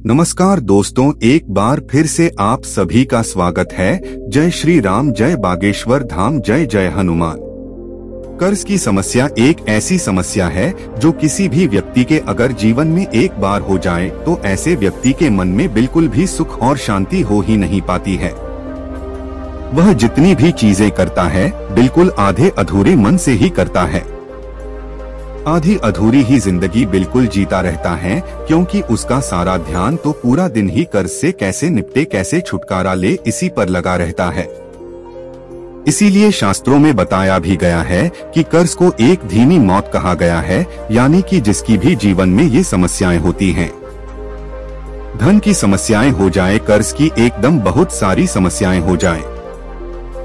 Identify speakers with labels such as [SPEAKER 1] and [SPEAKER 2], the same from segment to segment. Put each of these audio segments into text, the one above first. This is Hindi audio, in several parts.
[SPEAKER 1] नमस्कार दोस्तों, एक बार फिर से आप सभी का स्वागत है। जय श्री राम, जय बागेश्वर धाम, जय जय हनुमान। कर्ज की समस्या एक ऐसी समस्या है जो किसी भी व्यक्ति के अगर जीवन में एक बार हो जाए तो ऐसे व्यक्ति के मन में बिल्कुल भी सुख और शांति हो ही नहीं पाती है। वह जितनी भी चीजें करता है बिल्कुल आधे अधूरे मन से ही करता है। आधी अधूरी ही जिंदगी बिल्कुल जीता रहता है, क्योंकि उसका सारा ध्यान तो पूरा दिन ही कर्ज से कैसे निपटे, कैसे छुटकारा ले, इसी पर लगा रहता है। इसीलिए शास्त्रों में बताया भी गया है कि कर्ज को एक धीमी मौत कहा गया है, यानी कि जिसकी भी जीवन में ये समस्याएं होती हैं। धन की समस्याएं हो जाए, कर्ज की एकदम बहुत सारी समस्याएं हो जाएं,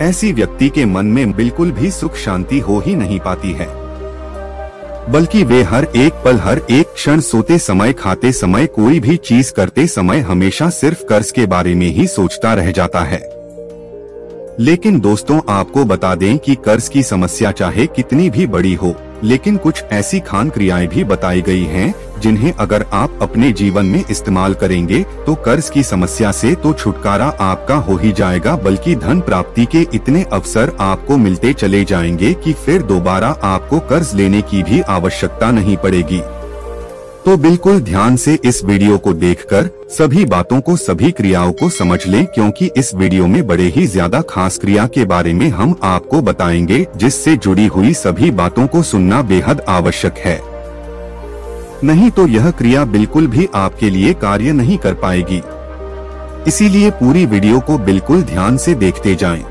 [SPEAKER 1] ऐसी व्यक्ति के मन में बिल्कुल भी सुख शांति हो ही नहीं पाती है, बल्कि वे हर एक पल, हर एक क्षण, सोते समय, खाते समय, कोई भी चीज करते समय हमेशा सिर्फ कर्ज के बारे में ही सोचता रह जाता है। लेकिन दोस्तों, आपको बता दें कि कर्ज की समस्या चाहे कितनी भी बड़ी हो, लेकिन कुछ ऐसी खान क्रियाएं भी बताई गई हैं जिन्हें अगर आप अपने जीवन में इस्तेमाल करेंगे तो कर्ज की समस्या से तो छुटकारा आपका हो ही जाएगा, बल्कि धन प्राप्ति के इतने अवसर आपको मिलते चले जाएंगे कि फिर दोबारा आपको कर्ज लेने की भी आवश्यकता नहीं पड़ेगी। तो बिल्कुल ध्यान से इस वीडियो को देखकर सभी बातों को, सभी क्रियाओं को समझ लें, क्योंकि इस वीडियो में बड़े ही ज्यादा खास क्रिया के बारे में हम आपको बताएंगे, जिससे जुड़ी हुई सभी बातों को सुनना बेहद आवश्यक है। नहीं तो यह क्रिया बिल्कुल भी आपके लिए कार्य नहीं कर पाएगी। इसीलिए पूरी वीडियो को बिल्कुल ध्यान से देखते जाएं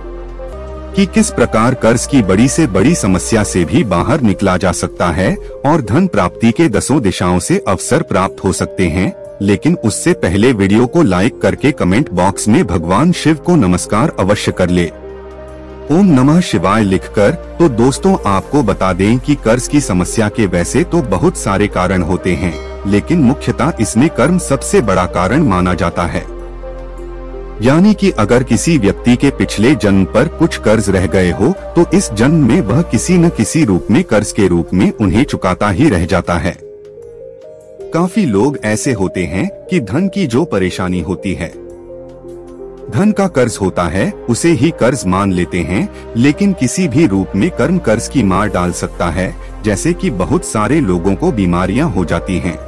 [SPEAKER 1] कि किस प्रकार कर्ज की बड़ी से बड़ी समस्या से भी बाहर निकला जा सकता है और धन प्राप्ति के 10 दिशाओं से अवसर प्राप्त हो सकते हैं। लेकिन उससे पहले वीडियो को लाइक करके कमेंट बॉक्स में भगवान शिव को नमस्कार अवश्य कर ले। ओम नमः शिवाय लिखकर। तो दोस्तों, आपको बता दें कि कर्ज की समस्या के वैसे तो बहुत सारे कारण होते हैं, लेकिन मुख्यतः इसमें कर्म सबसे बड़ा कारण माना जाता है। यानी कि अगर किसी व्यक्ति के पिछले जन्म पर कुछ कर्ज रह गए हो तो इस जन्म में वह किसी न किसी रूप में कर्ज के रूप में उन्हें चुकाता ही रह जाता है। काफी लोग ऐसे होते हैं कि धन की जो परेशानी होती है, धन का कर्ज होता है, उसे ही कर्ज मान लेते हैं, लेकिन किसी भी रूप में कर्म कर्ज की मार डाल सकता है। जैसे कि बहुत सारे लोगों को बीमारियां हो जाती हैं।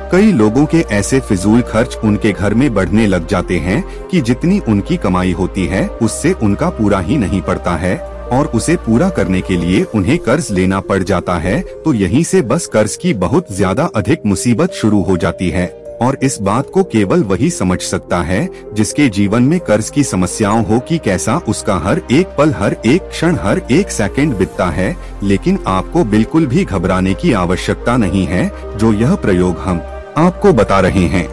[SPEAKER 1] कई लोगों के ऐसे फिजूल खर्च उनके घर में बढ़ने लग जाते हैं कि जितनी उनकी कमाई होती है उससे उनका पूरा ही नहीं पड़ता है, और उसे पूरा करने के लिए उन्हें कर्ज लेना पड़ जाता है। तो यहीं से बस कर्ज की बहुत ज्यादा अधिक मुसीबत शुरू हो जाती है, और इस बात को केवल वही समझ सकता है जिसके जीवन में कर्ज की समस्याओं हो कि कैसा उसका हर एक पल, हर एक क्षण, हर एक सेकंड बीतता है। लेकिन आपको बिल्कुल भी घबराने की आवश्यकता नहीं है। जो यह प्रयोग हम आपको बता रहे हैं,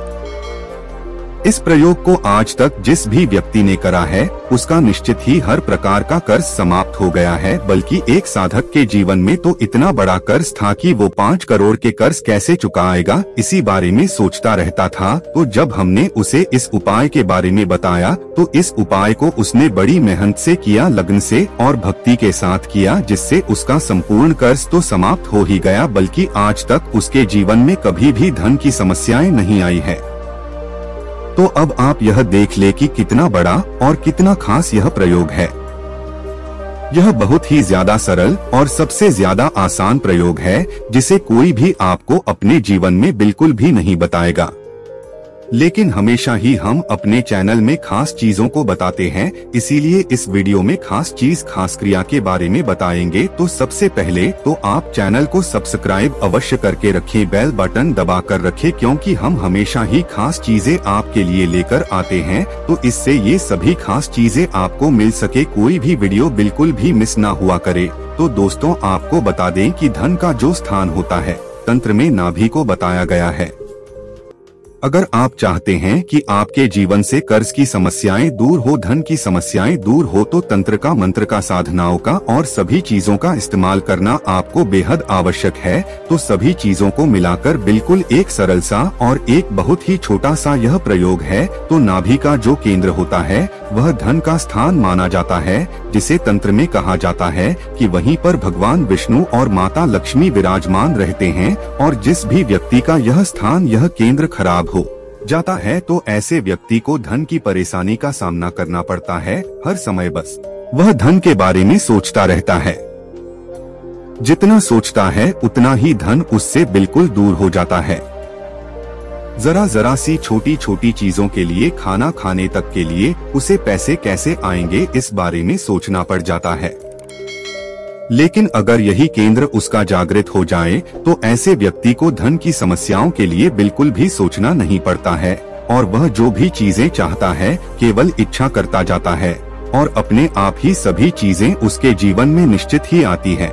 [SPEAKER 1] इस प्रयोग को आज तक जिस भी व्यक्ति ने करा है उसका निश्चित ही हर प्रकार का कर्ज समाप्त हो गया है। बल्कि एक साधक के जीवन में तो इतना बड़ा कर्ज था कि वो 5 करोड़ के कर्ज कैसे चुकाएगा, इसी बारे में सोचता रहता था। तो जब हमने उसे इस उपाय के बारे में बताया तो इस उपाय को उसने बड़ी मेहनत से किया, लगन से और भक्ति के साथ किया, जिससे उसका संपूर्ण कर्ज तो समाप्त हो ही गया, बल्कि आज तक उसके जीवन में कभी भी धन की समस्याएं नहीं आई है। तो अब आप यह देख ले कि कितना बड़ा और कितना खास यह प्रयोग है। यह बहुत ही ज्यादा सरल और सबसे ज्यादा आसान प्रयोग है, जिसे कोई भी आपको अपने जीवन में बिल्कुल भी नहीं बताएगा। लेकिन हमेशा ही हम अपने चैनल में खास चीजों को बताते हैं, इसीलिए इस वीडियो में खास चीज, खास क्रिया के बारे में बताएंगे। तो सबसे पहले तो आप चैनल को सब्सक्राइब अवश्य करके रखें, बेल बटन दबा कर रखें, क्योंकि हम हमेशा ही खास चीजें आपके लिए लेकर आते हैं। तो इससे ये सभी खास चीजें आपको मिल सके, कोई भी वीडियो बिल्कुल भी मिस ना हुआ करे। तो दोस्तों, आपको बता दें कि धन का जो स्थान होता है तंत्र में नाभि को बताया गया है। अगर आप चाहते हैं कि आपके जीवन से कर्ज की समस्याएं दूर हो, धन की समस्याएं दूर हो, तो तंत्र का, मंत्र का, साधनाओं का और सभी चीजों का इस्तेमाल करना आपको बेहद आवश्यक है। तो सभी चीजों को मिलाकर बिल्कुल एक सरल सा और एक बहुत ही छोटा सा यह प्रयोग है। तो नाभि का जो केंद्र होता है वह धन का स्थान माना जाता है, जिसे तंत्र में कहा जाता है कि वहीं पर भगवान विष्णु और माता लक्ष्मी विराजमान रहते हैं। और जिस भी व्यक्ति का यह स्थान, यह केंद्र खराब हो जाता है तो ऐसे व्यक्ति को धन की परेशानी का सामना करना पड़ता है। हर समय बस वह धन के बारे में सोचता रहता है। जितना सोचता है उतना ही धन उससे बिल्कुल दूर हो जाता है। जरा जरा सी छोटी छोटी चीजों के लिए, खाना खाने तक के लिए उसे पैसे कैसे आएंगे इस बारे में सोचना पड़ जाता है। लेकिन अगर यही केंद्र उसका जागृत हो जाए तो ऐसे व्यक्ति को धन की समस्याओं के लिए बिल्कुल भी सोचना नहीं पड़ता है और वह जो भी चीजें चाहता है केवल इच्छा करता जाता है और अपने आप ही सभी चीजें उसके जीवन में निश्चित ही आती है।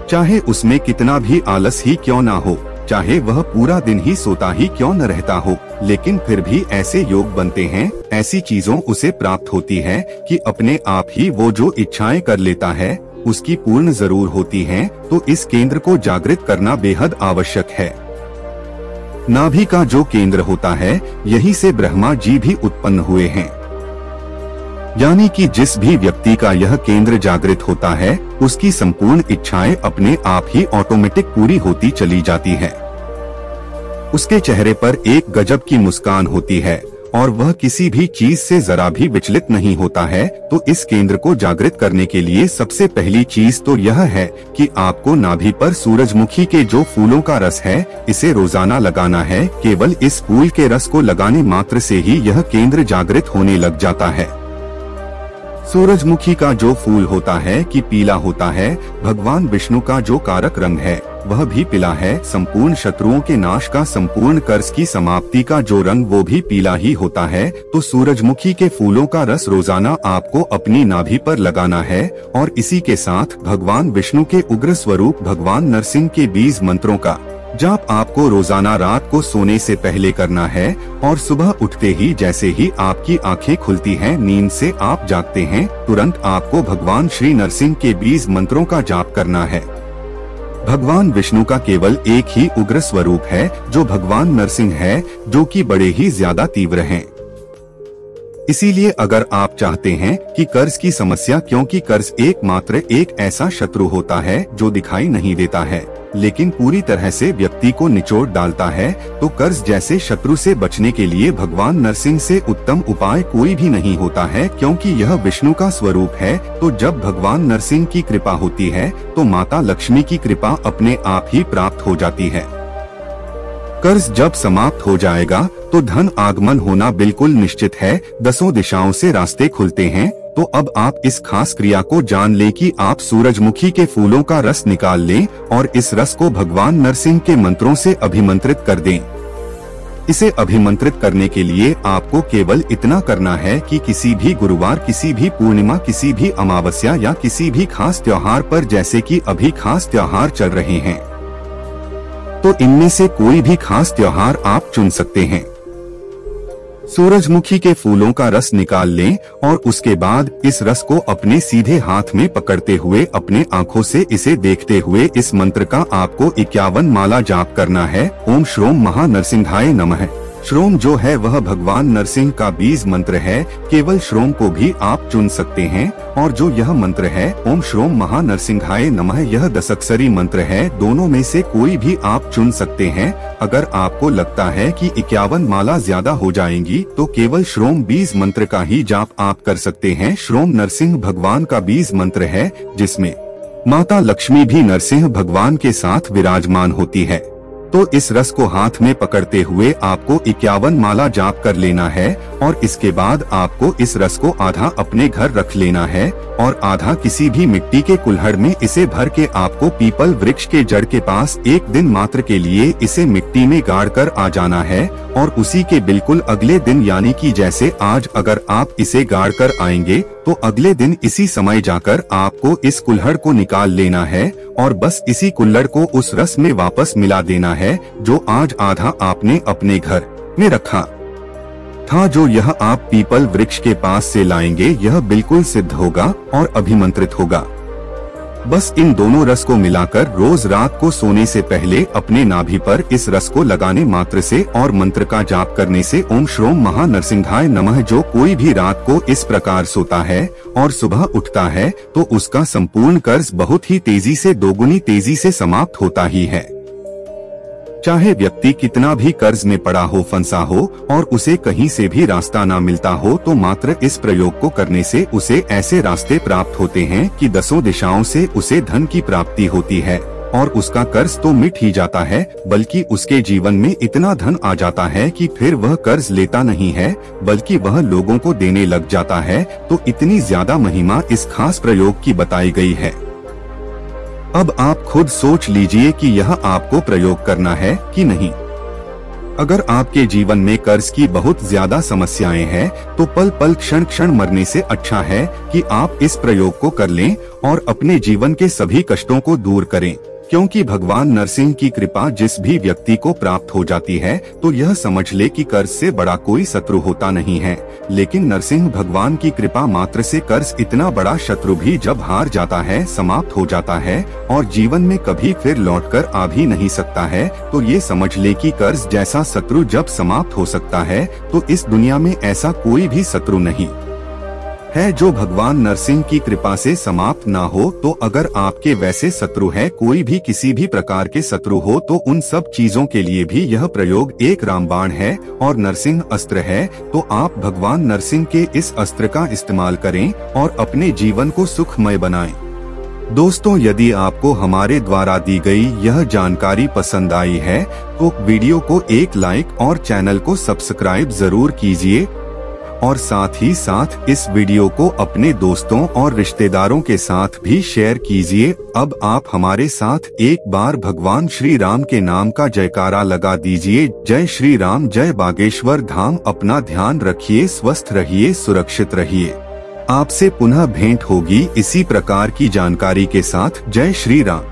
[SPEAKER 1] चाहे उसमें कितना भी आलस ही क्यों ना हो, चाहे वह पूरा दिन ही सोता ही क्यों न रहता हो, लेकिन फिर भी ऐसे योग बनते हैं, ऐसी चीजों उसे प्राप्त होती है कि अपने आप ही वो जो इच्छाएं कर लेता है उसकी पूर्ण जरूर होती हैं। तो इस केंद्र को जागृत करना बेहद आवश्यक है। नाभि का जो केंद्र होता है यहीं से ब्रह्मा जी भी उत्पन्न हुए हैं। यानी कि जिस भी व्यक्ति का यह केंद्र जागृत होता है उसकी संपूर्ण इच्छाएं अपने आप ही ऑटोमेटिक पूरी होती चली जाती है। उसके चेहरे पर एक गजब की मुस्कान होती है और वह किसी भी चीज से जरा भी विचलित नहीं होता है। तो इस केंद्र को जागृत करने के लिए सबसे पहली चीज तो यह है कि आपको नाभि पर सूरजमुखी के जो फूलों का रस है इसे रोजाना लगाना है। केवल इस फूल के रस को लगाने मात्र से ही यह केंद्र जागृत होने लग जाता है। सूरजमुखी का जो फूल होता है कि पीला होता है, भगवान विष्णु का जो कारक रंग है वह भी पीला है। संपूर्ण शत्रुओं के नाश का, संपूर्ण कर्ज की समाप्ति का जो रंग वो भी पीला ही होता है। तो सूरजमुखी के फूलों का रस रोजाना आपको अपनी नाभि पर लगाना है और इसी के साथ भगवान विष्णु के उग्र स्वरूप भगवान नरसिंह के 20 मंत्रों का जाप आपको रोजाना रात को सोने से पहले करना है और सुबह उठते ही जैसे ही आपकी आंखें खुलती हैं, नींद से आप जागते हैं, तुरंत आपको भगवान श्री नरसिंह के 20 मंत्रों का जाप करना है। भगवान विष्णु का केवल एक ही उग्र स्वरूप है जो भगवान नरसिंह है, जो कि बड़े ही ज्यादा तीव्र हैं। इसीलिए अगर आप चाहते हैं कि कर्ज की समस्या, क्योंकि कर्ज एकमात्र एक ऐसा शत्रु होता है जो दिखाई नहीं देता है लेकिन पूरी तरह से व्यक्ति को निचोड़ डालता है, तो कर्ज जैसे शत्रु से बचने के लिए भगवान नरसिंह से उत्तम उपाय कोई भी नहीं होता है, क्योंकि यह विष्णु का स्वरूप है। तो जब भगवान नरसिंह की कृपा होती है तो माता लक्ष्मी की कृपा अपने आप ही प्राप्त हो जाती है। कर्ज जब समाप्त हो जाएगा तो धन आगमन होना बिल्कुल निश्चित है। 10 दिशाओं से रास्ते खुलते हैं। तो अब आप इस खास क्रिया को जान लें कि आप सूरजमुखी के फूलों का रस निकाल लें और इस रस को भगवान नरसिंह के मंत्रों से अभिमंत्रित कर दें। इसे अभिमंत्रित करने के लिए आपको केवल इतना करना है कि किसी भी गुरुवार, किसी भी पूर्णिमा, किसी भी अमावस्या या किसी भी खास त्योहार पर, जैसे कि अभी खास त्योहार चल रहे हैं, तो इनमें से कोई भी खास त्योहार आप चुन सकते हैं। सूरजमुखी के फूलों का रस निकाल लें और उसके बाद इस रस को अपने सीधे हाथ में पकड़ते हुए अपने आंखों से इसे देखते हुए इस मंत्र का आपको 51 माला जाप करना है। ओम श्रोम महानरसिंहाय नमः। श्रोम जो है वह भगवान नरसिंह का 20 मंत्र है। केवल श्रोम को भी आप चुन सकते हैं और जो यह मंत्र है ओम श्रोम महानरसिंहाय नमः, यह 10 अक्षरी मंत्र है। दोनों में से कोई भी आप चुन सकते हैं। अगर आपको लगता है कि 51 माला ज्यादा हो जाएंगी तो केवल श्रोम 20 मंत्र का ही जाप आप कर सकते हैं। श्रोम नरसिंह भगवान का 20 मंत्र है जिसमें माता लक्ष्मी भी नरसिंह भगवान के साथ विराजमान होती है। तो इस रस को हाथ में पकड़ते हुए आपको 51 माला जाप कर लेना है और इसके बाद आपको इस रस को आधा अपने घर रख लेना है और आधा किसी भी मिट्टी के कुल्हड़ में इसे भर के आपको पीपल वृक्ष के जड़ के पास एक दिन मात्र के लिए इसे मिट्टी में गाड़ कर आ जाना है और उसी के बिल्कुल अगले दिन, यानी कि जैसे आज अगर आप इसे गाड़ कर आएंगे तो अगले दिन इसी समय जाकर आपको इस कुल्हड़ को निकाल लेना है और बस इसी कुल्हड़ को उस रस में वापस मिला देना है जो आज आधा आपने अपने घर में रखा था। जो यह आप पीपल वृक्ष के पास से लाएंगे यह बिल्कुल सिद्ध होगा और अभिमंत्रित होगा। बस इन दोनों रस को मिलाकर रोज रात को सोने से पहले अपने नाभि पर इस रस को लगाने मात्र से और मंत्र का जाप करने से ओम श्रोम महानरसिंहाय नमः, जो कोई भी रात को इस प्रकार सोता है और सुबह उठता है तो उसका संपूर्ण कर्ज बहुत ही तेजी से, दोगुनी तेजी से समाप्त होता ही है। चाहे व्यक्ति कितना भी कर्ज में पड़ा हो, फंसा हो और उसे कहीं से भी रास्ता ना मिलता हो, तो मात्र इस प्रयोग को करने से उसे ऐसे रास्ते प्राप्त होते हैं कि 10 दिशाओं से उसे धन की प्राप्ति होती है और उसका कर्ज तो मिट ही जाता है, बल्कि उसके जीवन में इतना धन आ जाता है कि फिर वह कर्ज लेता नहीं है, बल्कि वह लोगों को देने लग जाता है। तो इतनी ज्यादा महिमा इस खास प्रयोग की बताई गई है। अब आप खुद सोच लीजिए कि यह आपको प्रयोग करना है कि नहीं। अगर आपके जीवन में कर्ज की बहुत ज्यादा समस्याएं हैं, तो पल पल क्षण क्षण मरने से अच्छा है कि आप इस प्रयोग को कर लें और अपने जीवन के सभी कष्टों को दूर करें, क्योंकि भगवान नरसिंह की कृपा जिस भी व्यक्ति को प्राप्त हो जाती है, तो यह समझ ले कि कर्ज से बड़ा कोई शत्रु होता नहीं है। लेकिन नरसिंह भगवान की कृपा मात्र से कर्ज इतना बड़ा शत्रु भी जब हार जाता है, समाप्त हो जाता है और जीवन में कभी फिर लौटकर आ भी नहीं सकता है, तो ये समझ ले कि कर्ज जैसा शत्रु जब समाप्त हो सकता है, तो इस दुनिया में ऐसा कोई भी शत्रु नहीं है जो भगवान नरसिंह की कृपा से समाप्त ना हो। तो अगर आपके वैसे शत्रु है, कोई भी किसी भी प्रकार के शत्रु हो, तो उन सब चीजों के लिए भी यह प्रयोग एक रामबाण है और नरसिंह अस्त्र है। तो आप भगवान नरसिंह के इस अस्त्र का इस्तेमाल करें और अपने जीवन को सुखमय बनाएं। दोस्तों, यदि आपको हमारे द्वारा दी गई यह जानकारी पसंद आई है, तो वीडियो को एक लाइक और चैनल को सब्सक्राइब जरूर कीजिए और साथ ही साथ इस वीडियो को अपने दोस्तों और रिश्तेदारों के साथ भी शेयर कीजिए। अब आप हमारे साथ एक बार भगवान श्री राम के नाम का जयकारा लगा दीजिए। जय श्री राम, जय बागेश्वर धाम। अपना ध्यान रखिए, स्वस्थ रहिए, सुरक्षित रहिए। आपसे पुनः भेंट होगी इसी प्रकार की जानकारी के साथ। जय श्री राम।